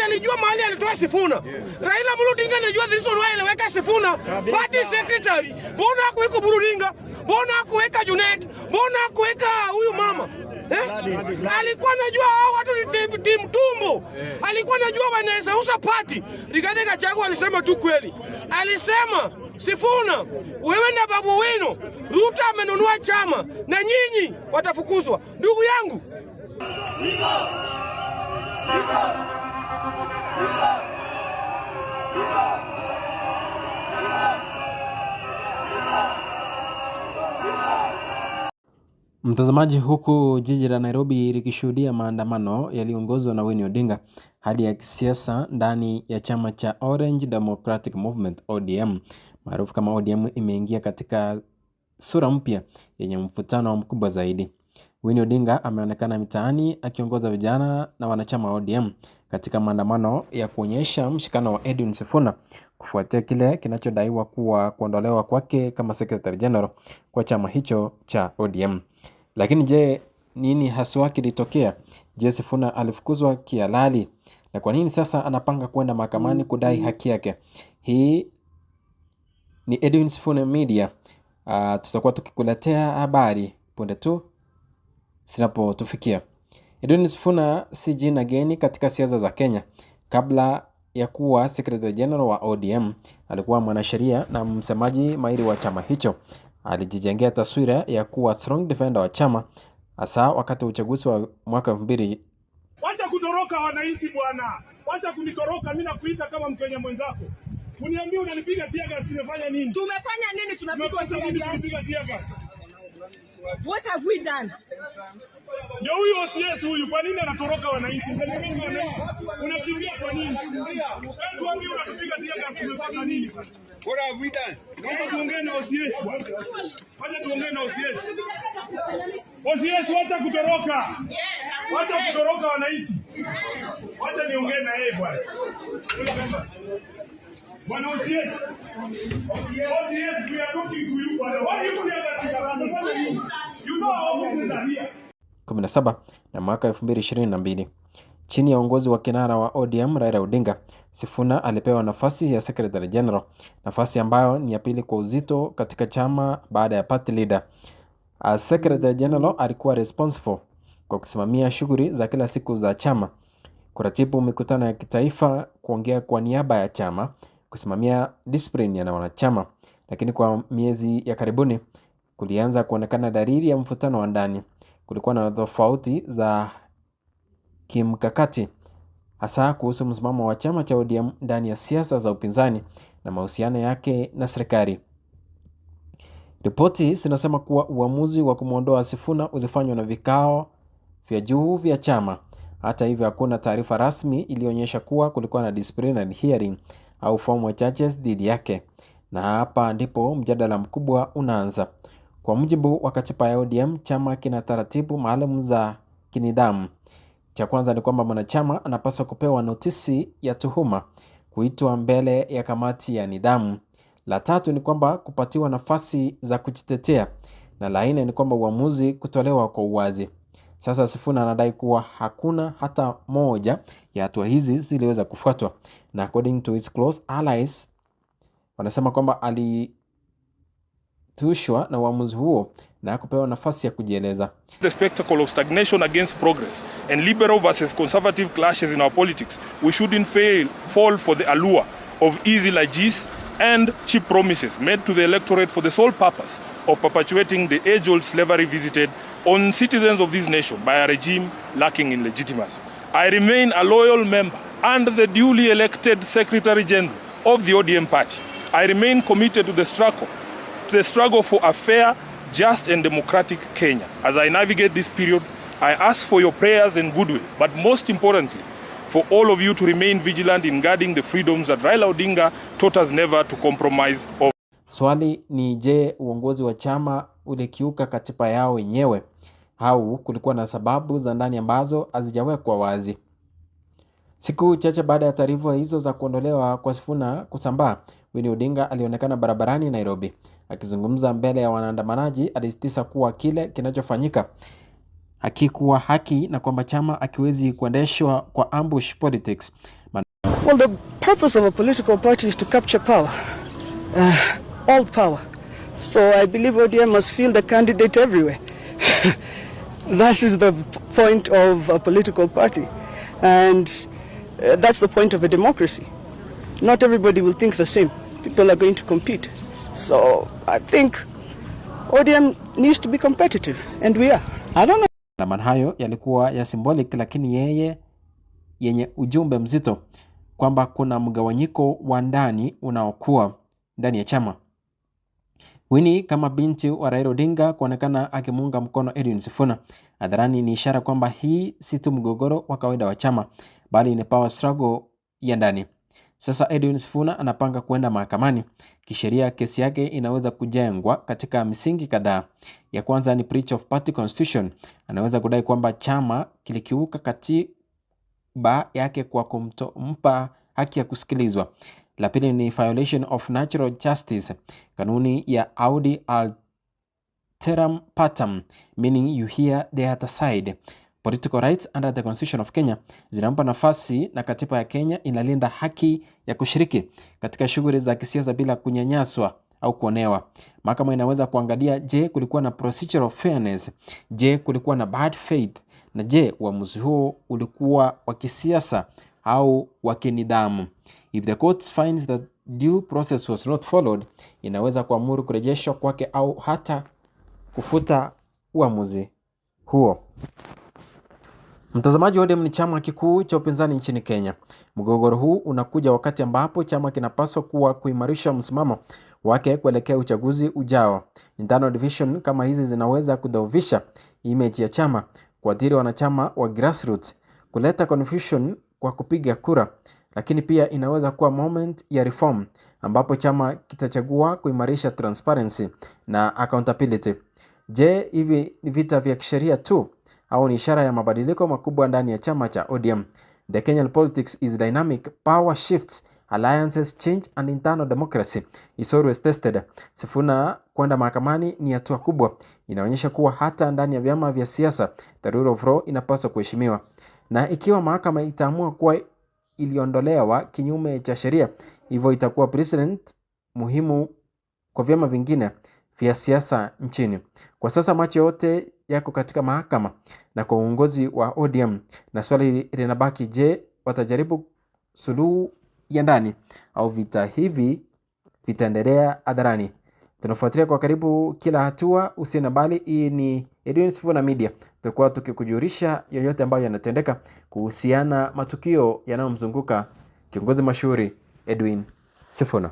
alijua mahali alitoa Sifuna. Raila Amolo Odinga anajua the reason why aliweka Sifuna party secretary. Mbona hakuweka Burudinga? Mbona hakuweka Junet? Mbona hakuweka huyu mama? Alikuwa anajua hao watu ni timu tumbo. Alikuwa anajua wanaweza usa party. Rigathi Gachagua alisema tu kweli. Alisema Sifuna, wewe na babu wenu, Ruto amenunua chama na nyinyi watafukuzwa. Ndugu yangu, mtazamaji, huku jiji la Nairobi likishuhudia maandamano yaliyoongozwa na Winnie Odinga, hadi ya kisiasa ndani ya chama cha Orange Democratic Movement ODM maarufu kama ODM imeingia katika sura mpya yenye mvutano mkubwa zaidi. Winnie Odinga ameonekana mitaani akiongoza vijana na wanachama wa ODM katika maandamano ya kuonyesha mshikano wa Edwin Sifuna kufuatia kile kinachodaiwa kuwa kuondolewa kwake kama Secretary General kwa chama hicho cha ODM. Lakini je, nini haswa kilitokea? Je, Sifuna alifukuzwa kihalali? Na kwa nini sasa anapanga kwenda mahakamani kudai haki yake? Hii ni Edwin Sifuna Media. Tutakuwa tukikuletea habari punde tu zinapotufikia. Edwin Sifuna si jina geni katika siasa za Kenya. Kabla ya kuwa Secretary General wa ODM, alikuwa mwanasheria na msemaji mahiri wa chama hicho. Alijijengea taswira ya kuwa strong defender wa chama, hasa wakati wa uchaguzi wa mwaka 2000. Wacha kutoroka wananchi bwana. Wacha kunitoroka, mimi nakuita kama Mkenya mwenzako. Uniambie unanipiga tear gas, nimefanya nini? Tumefanya nini? Tunapigwa tear gas. What have we done? Ndio huyu OCS huyu, kwa nini anatoroka wananchi? Unakimbia kwa nini? Tuambie unatupiga tear gas, tumefanya nini? What have we done? Wacha tuongee na OCS bwana. Wacha tuongee na OCS. OCS, wacha kutoroka. Wacha kutoroka wananchi. Wacha niongee na yeye bwana. Bwana OCS. OCS, we are looking to you bwana. Why you here that you know our offices are here. 17 na mwaka 2022. Chini ya uongozi wa kinara wa ODM Raila Odinga, Sifuna alipewa nafasi ya Secretary General, nafasi ambayo ni ya pili kwa uzito katika chama baada ya party leader. As Secretary General alikuwa responsible kwa kusimamia shughuli za kila siku za chama, kuratibu mikutano ya kitaifa, kuongea kwa niaba ya chama, kusimamia discipline ya wanachama. Lakini kwa miezi ya karibuni kulianza kuonekana dalili ya mvutano wa ndani. Kulikuwa na tofauti za kimkakati, hasa kuhusu msimamo wa chama cha ODM ndani ya siasa za upinzani na mahusiano yake na serikali. Ripoti zinasema kuwa uamuzi wa kumwondoa Sifuna ulifanywa na vikao vya juu vya chama. Hata hivyo, hakuna taarifa rasmi iliyoonyesha kuwa kulikuwa na disciplinary hearing au formal charges dhidi yake. Na hapa ndipo mjadala mkubwa unaanza. Kwa mujibu wa katiba ya ODM, chama kina taratibu maalum za kinidhamu. Cha kwanza ni kwamba mwanachama anapaswa kupewa notisi ya tuhuma, kuitwa mbele ya kamati ya nidhamu. La tatu ni kwamba kupatiwa nafasi za kujitetea, na la nne ni kwamba uamuzi kutolewa kwa uwazi. Sasa Sifuna anadai kuwa hakuna hata moja ya hatua hizi ziliweza kufuatwa, na according to his close allies wanasema kwamba alitushwa na uamuzi huo na kupewa nafasi ya kujieleza. The spectacle of stagnation against progress and liberal versus conservative clashes in our politics, we shouldn't fall for the allure of easy lages and cheap promises made to the electorate for the sole purpose of perpetuating the age-old slavery visited on citizens of this nation by a regime lacking in legitimacy. I remain a loyal member and the duly elected Secretary General of the ODM party. I remain committed to the struggle for a fair, just and democratic Kenya. As I navigate this period, I ask for your prayers and goodwill, but most importantly, for all of you to remain vigilant in guarding the freedoms that Raila Odinga taught us never to compromise over. Swali ni je, uongozi wa chama ulikiuka katiba yao wenyewe au kulikuwa na sababu za ndani ambazo hazijawekwa wazi? Siku chache baada ya taarifa hizo za kuondolewa kwa Sifuna kusambaa, Winnie Odinga alionekana barabarani Nairobi. Akizungumza mbele ya wanaandamanaji, alisisitiza kuwa kile kinachofanyika hakikuwa haki na kwamba chama hakiwezi kuendeshwa kwa ambush politics. Well, the purpose of a political party is to capture power, all power. So I believe ODM must field a candidate everywhere. That is the point of a political party. And that's the point of a democracy. Not everybody will think the same. People are going to compete. So I think ODM needs to be competitive, and we are. I don't know. Maandamano hayo yalikuwa ya symbolic, lakini yenye ujumbe mzito kwamba kuna mgawanyiko wa ndani unaokuwa ndani ya chama. Winnie kama binti wa Raila Odinga kuonekana akimuunga mkono Edwin Sifuna hadharani ni ishara kwamba hii si tu mgogoro wa kawaida wa chama, bali ni power struggle ya ndani. Sasa Edwin Sifuna anapanga kwenda mahakamani. Kisheria kesi yake inaweza kujengwa katika misingi kadhaa. Ya kwanza ni breach of party constitution. Anaweza kudai kwamba chama kilikiuka katiba yake kwa kumpa haki ya kusikilizwa. La pili ni violation of natural justice, kanuni ya audi alteram partem, meaning you hear the other side. Political rights under the Constitution of Kenya zinampa nafasi, na katiba ya Kenya inalinda haki ya kushiriki katika shughuli za kisiasa bila kunyanyaswa au kuonewa. Mahakama inaweza kuangalia, je, kulikuwa na procedural fairness, je, kulikuwa na bad faith, na je, uamuzi huo ulikuwa wa kisiasa au wa kinidhamu. If the court finds that due process was not followed, inaweza kuamuru kurejeshwa kwake au hata kufuta uamuzi huo. Mtazamaji, ODM ni chama kikuu cha upinzani nchini Kenya. Mgogoro huu unakuja wakati ambapo chama kinapaswa kuimarisha msimamo wake kuelekea uchaguzi ujao. Internal division kama hizi zinaweza kudhoofisha image ya chama, kuathiri wanachama wa grassroots, kuleta confusion kwa kupiga kura, lakini pia inaweza kuwa moment ya reform ambapo chama kitachagua kuimarisha transparency na accountability. Je, hivi ni vita vya kisheria tu au ni ishara ya mabadiliko makubwa ndani ya chama cha ODM? The Kenyan politics is dynamic. Power shifts, alliances change, and internal democracy is always tested. Sifuna kwenda mahakamani ni hatua kubwa. Inaonyesha kuwa hata ndani ya vyama vya siasa the rule of law inapaswa kuheshimiwa. Na ikiwa mahakama itaamua kuwa iliondolewa kinyume cha sheria, hivyo itakuwa precedent muhimu kwa vyama vingine vya siasa nchini. Kwa sasa macho yote yako katika mahakama na kwa uongozi wa ODM, na swali linabaki, je, watajaribu suluhu ya ndani au vita hivi vitaendelea hadharani? Tunafuatilia kwa karibu kila hatua, usiende mbali. Hii ni Edwin Sifuna Media. Tutakuwa tukikujulisha yoyote ambayo yanatendeka kuhusiana matukio yanayomzunguka kiongozi mashuhuri Edwin Sifuna.